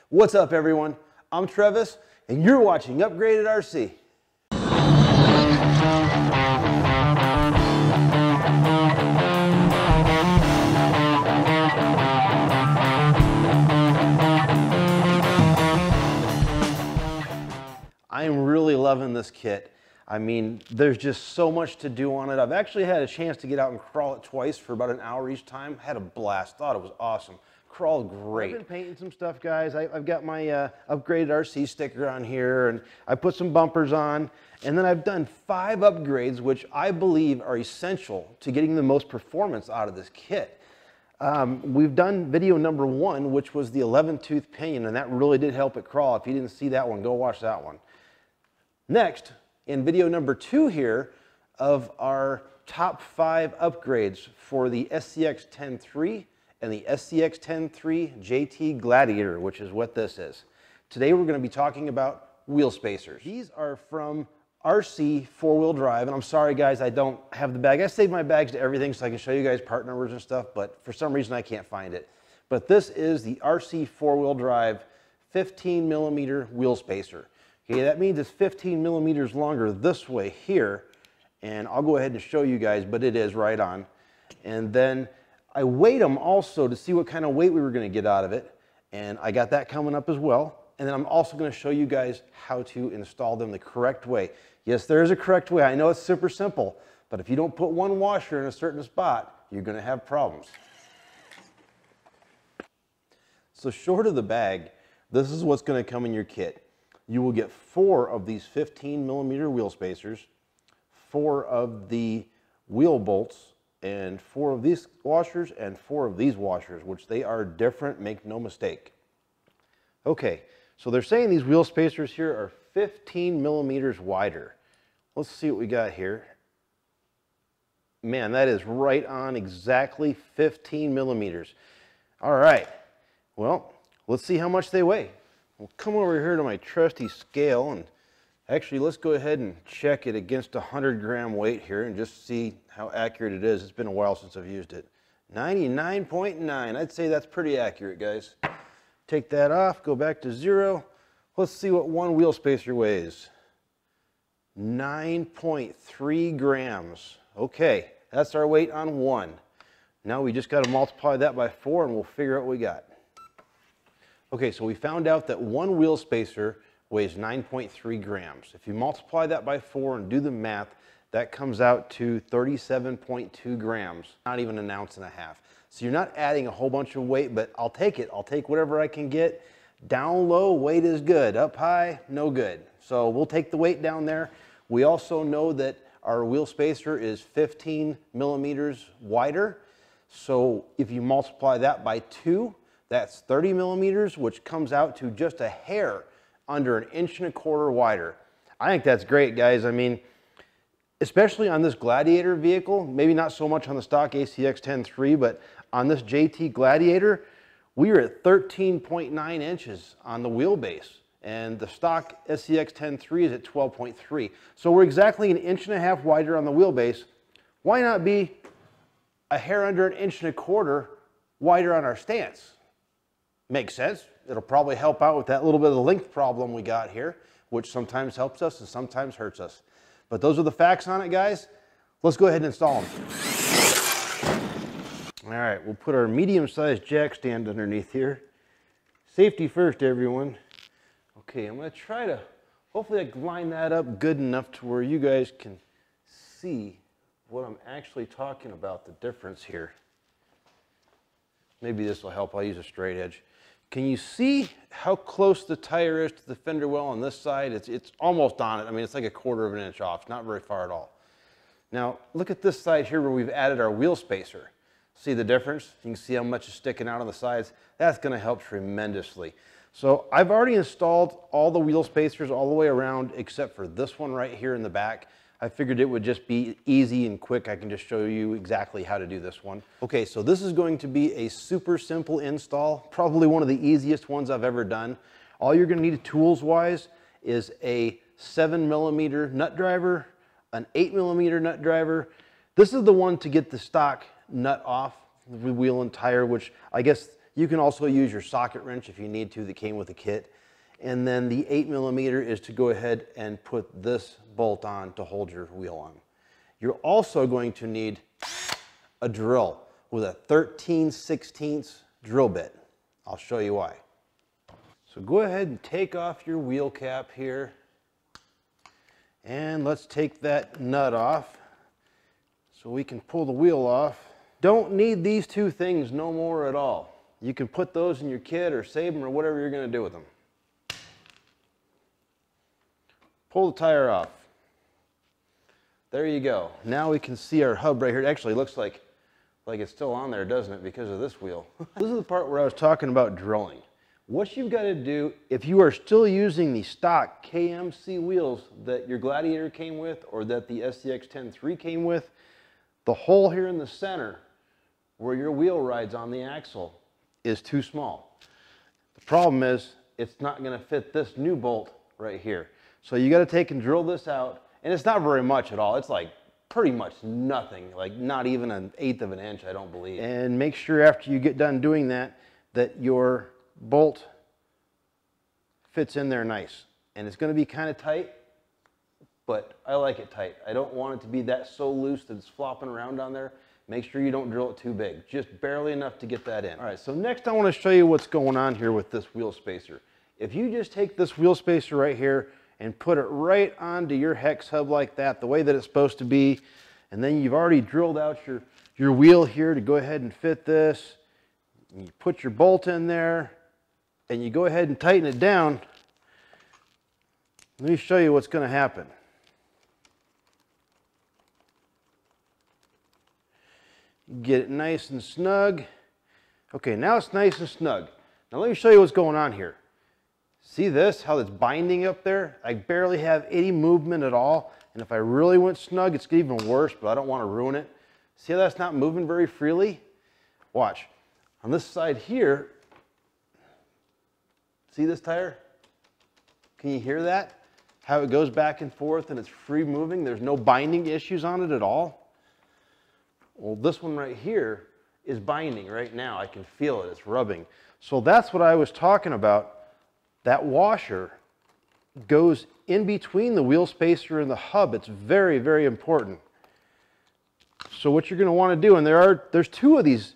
What's up, everyone? I'm Travis, and you're watching Upgraded RC. I am really loving this kit. I mean, there's just so much to do on it. I've actually had a chance to get out and crawl it twice for about an hour each time. Had a blast, thought it was awesome. Crawled great. I've been painting some stuff, guys. I've got my Upgraded RC sticker on here, and I put some bumpers on, and then I've done 5 upgrades, which I believe are essential to getting the most performance out of this kit. We've done video number 1, which was the 11-tooth pinion, and that really did help it crawl. If you didn't see that one, go watch that one. Next, in video number 2 here of our top 5 upgrades for the SCX10III and the SCX10III JT Gladiator, which is what this is. Today we're going to be talking about wheel spacers. These are from RC 4-wheel drive, and I'm sorry guys, I don't have the bag. I saved my bags to everything so I can show you guys part numbers and stuff, but for some reason I can't find it. But this is the RC 4-wheel drive 15 millimeter wheel spacer. Okay, that means it's 15 millimeters longer this way here, and I'll go ahead and show you guys, but it is right on. And then I weighed them also to see what kind of weight we were going to get out of it, and I got that coming up as well. And then I'm also going to show you guys how to install them the correct way. Yes, there is a correct way. I know it's super simple, but if you don't put one washer in a certain spot, you're going to have problems. So short of the bag, this is what's going to come in your kit. You will get 4 of these 15 millimeter wheel spacers, 4 of the wheel bolts, and 4 of these washers, and 4 of these washers, which they are different, make no mistake. Okay, so they're saying these wheel spacers here are 15 millimeters wider. Let's see what we got here. Man, that is right on exactly 15 millimeters. All right, well, let's see how much they weigh. We'll come over here to my trusty scale, and actually let's go ahead and check it against a 100-gram weight here and just see how accurate it is. It's been a while since I've used it. 99.9, I'd say that's pretty accurate, guys. Take that off, go back to 0. Let's see what one wheel spacer weighs. 9.3 grams. Okay, that's our weight on one. Now we just got to multiply that by 4 and we'll figure out what we got. Okay, so we found out that one wheel spacer weighs 9.3 grams. If you multiply that by 4 and do the math, that comes out to 37.2 grams, not even an ounce and a half. So you're not adding a whole bunch of weight, but I'll take it. I'll take whatever I can get. Down low, weight is good. Up high, no good. So we'll take the weight down there. We also know that our wheel spacer is 15 millimeters wider. So if you multiply that by 2, that's 30 millimeters, which comes out to just a hair under 1.25 inches wider. I think that's great, guys. I mean, especially on this Gladiator vehicle, maybe not so much on the stock SCX10III, but on this JT Gladiator, we are at 13.9 inches on the wheelbase, and the stock SCX10III is at 12.3. So we're exactly 1.5 inches wider on the wheelbase. Why not be a hair under 1.25 inches wider on our stance? Makes sense. It'll probably help out with that little bit of the length problem we got here, which sometimes helps us and sometimes hurts us. But those are the facts on it, guys. Let's go ahead and install them. All right, we'll put our medium-sized jack stand underneath here. Safety first, everyone. Okay, I'm going to try to, hopefully I can line that up good enough to where you guys can see what I'm actually talking about, the difference here. Maybe this will help. I'll use a straight edge. Can you see how close the tire is to the fender well on this side? It's almost on it. I mean, it's like 1/4 inch off. It's not very far at all. Now, look at this side here where we've added our wheel spacer. See the difference? You can see how much is sticking out on the sides. That's going to help tremendously. So I've already installed all the wheel spacers all the way around except for this one right here in the back. I figured it would just be easy and quick. I can just show you exactly how to do this one. Okay, so this is going to be a super simple install, probably one of the easiest ones I've ever done. All you're going to need tools-wise is a 7mm nut driver, an 8mm nut driver. This is the one to get the stock nut off the wheel and tire, which I guess You can also use your socket wrench if you need to that came with the kit. And then the 8mm is to go ahead and put this bolt on to hold your wheel on. You're also going to need a drill with a 13/16 drill bit. I'll show you why. So go ahead and take off your wheel cap here. And let's take that nut off so we can pull the wheel off. Don't need these two things no more at all. You can put those in your kit or save them or whatever you're going to do with them. Pull the tire off. There you go. Now we can see our hub right here. It actually looks like it's still on there, doesn't it, because of this wheel. This is the part where I was talking about drilling. What you've got to do, if you are still using the stock KMC wheels that your Gladiator came with or that the SCX10III came with, the hole here in the center where your wheel rides on the axle is too small. The problem is it's not going to fit this new bolt right here. So you got to take and drill this out, and it's not very much at all. It's like pretty much nothing, like not even 1/8 of an inch, I don't believe. And make sure after you get done doing that, that your bolt fits in there nice. And it's going to be kind of tight, but I like it tight. I don't want it to be that so loose that it's flopping around on there. Make sure you don't drill it too big, just barely enough to get that in. All right, so next I want to show you what's going on here with this wheel spacer. If you just take this wheel spacer right here and put it right onto your hex hub like that, the way that it's supposed to be, and then you've already drilled out your wheel here to go ahead and fit this, and you put your bolt in there, and you go ahead and tighten it down, let me show you what's going to happen. Get it nice and snug. Okay, now it's nice and snug. Now let me show you what's going on here. See this, how it's binding up there? I barely have any movement at all. And if I really went snug, it's even worse, but I don't want to ruin it. See how that's not moving very freely? Watch. On this side here, see this tire? Can you hear that? How it goes back and forth and it's free moving. There's no binding issues on it at all. Well, this one right here is binding right now. I can feel it, it's rubbing. So that's what I was talking about. That washer goes in between the wheel spacer and the hub. It's very, very important. So what you're going to want to do, and there's two of these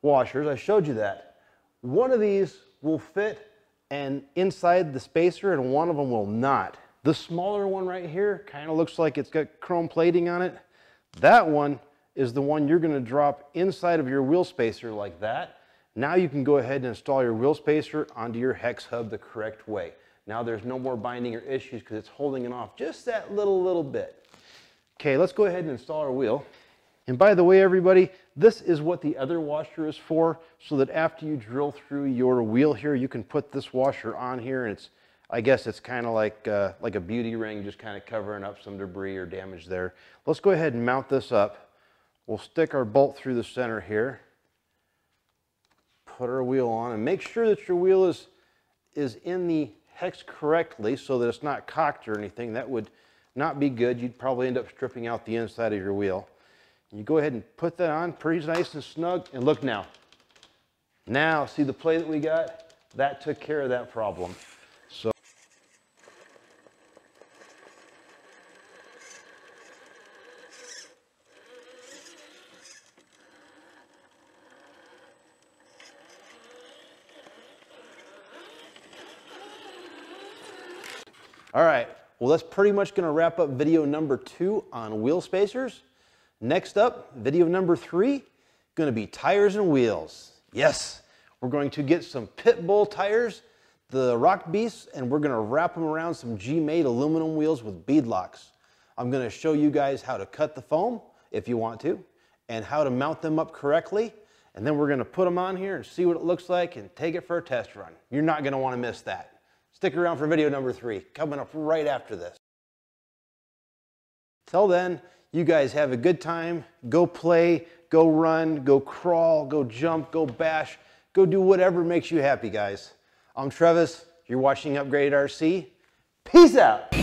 washers, I showed you that. One of these will fit and inside the spacer and one of them will not. The smaller one right here kind of looks like it's got chrome plating on it. That one is the one you're going to drop inside of your wheel spacer like that. Now you can go ahead and install your wheel spacer onto your hex hub the correct way. Now there's no more binding or issues because it's holding it off just that little bit. Okay, let's go ahead and install our wheel. And by the way, everybody, this is what the other washer is for, so that after you drill through your wheel here, you can put this washer on here, and I guess it's kind of like a beauty ring, just kind of covering up some debris or damage there. Let's go ahead and mount this up. We'll stick our bolt through the center here, put our wheel on, and make sure that your wheel is in the hex correctly so that it's not cocked or anything. That would not be good. You'd probably end up stripping out the inside of your wheel. You go ahead and put that on pretty nice and snug, and look now. Now, see the play that we got? That took care of that problem. So all right, well, that's pretty much going to wrap up video number 2 on wheel spacers. Next up, video number 3, going to be tires and wheels. Yes, we're going to get some Pit Bull tires, the Rock Beasts, and we're going to wrap them around some G-made aluminum wheels with bead locks. I'm going to show you guys how to cut the foam, if you want to, and how to mount them up correctly. And then we're going to put them on here and see what it looks like and take it for a test run. You're not going to want to miss that. Stick around for video number 3, coming up right after this. Till then, you guys have a good time. Go play, go run, go crawl, go jump, go bash, go do whatever makes you happy, guys. I'm Travis. You're watching Upgraded RC. Peace out.